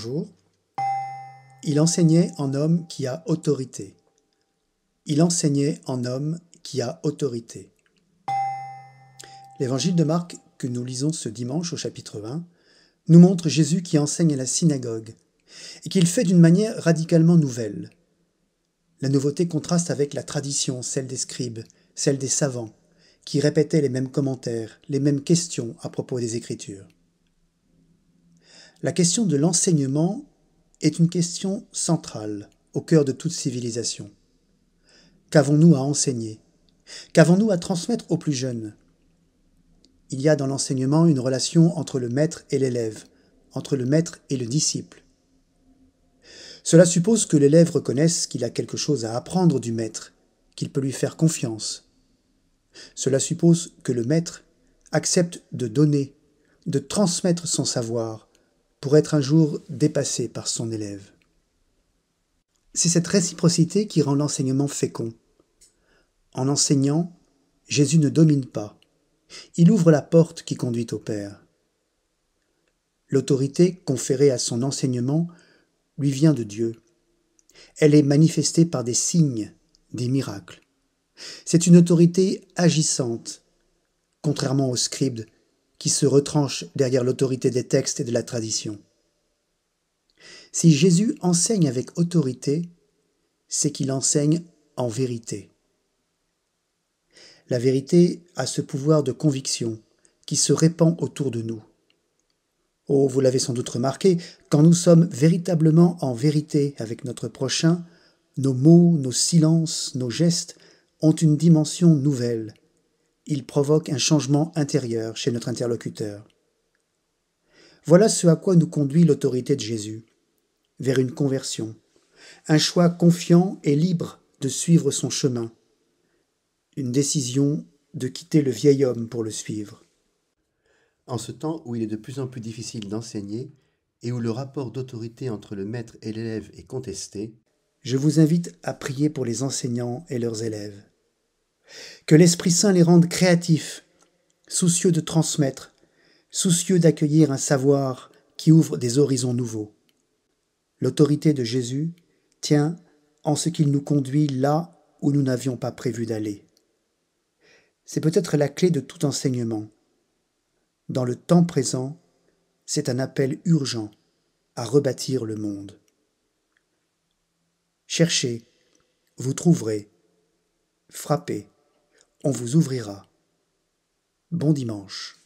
Bonjour. Il enseignait en homme qui a autorité. Il enseignait en homme qui a autorité. L'évangile de Marc que nous lisons ce dimanche au chapitre 20 nous montre Jésus qui enseigne à la synagogue et qu'il fait d'une manière radicalement nouvelle. La nouveauté contraste avec la tradition, celle des scribes, celle des savants, qui répétaient les mêmes commentaires, les mêmes questions à propos des Écritures. La question de l'enseignement est une question centrale au cœur de toute civilisation. Qu'avons-nous à enseigner? Qu'avons-nous à transmettre aux plus jeunes? Il y a dans l'enseignement une relation entre le maître et l'élève, entre le maître et le disciple. Cela suppose que l'élève reconnaisse qu'il a quelque chose à apprendre du maître, qu'il peut lui faire confiance. Cela suppose que le maître accepte de donner, de transmettre son savoir, pour être un jour dépassé par son élève. C'est cette réciprocité qui rend l'enseignement fécond. En enseignant, Jésus ne domine pas. Il ouvre la porte qui conduit au Père. L'autorité conférée à son enseignement lui vient de Dieu. Elle est manifestée par des signes, des miracles. C'est une autorité agissante, contrairement aux scribes qui se retranchent derrière l'autorité des textes et de la tradition. Si Jésus enseigne avec autorité, c'est qu'il enseigne en vérité. La vérité a ce pouvoir de conviction qui se répand autour de nous. Oh, vous l'avez sans doute remarqué, quand nous sommes véritablement en vérité avec notre prochain, nos mots, nos silences, nos gestes ont une dimension nouvelle. Ils provoquent un changement intérieur chez notre interlocuteur. Voilà ce à quoi nous conduit l'autorité de Jésus, vers une conversion, un choix confiant et libre de suivre son chemin, une décision de quitter le vieil homme pour le suivre. En ce temps où il est de plus en plus difficile d'enseigner et où le rapport d'autorité entre le maître et l'élève est contesté, je vous invite à prier pour les enseignants et leurs élèves. Que l'Esprit Saint les rende créatifs, soucieux de transmettre, soucieux d'accueillir un savoir qui ouvre des horizons nouveaux. L'autorité de Jésus tient en ce qu'il nous conduit là où nous n'avions pas prévu d'aller. C'est peut-être la clé de tout enseignement. Dans le temps présent, c'est un appel urgent à rebâtir le monde. Cherchez, vous trouverez. Frappez, on vous ouvrira. Bon dimanche.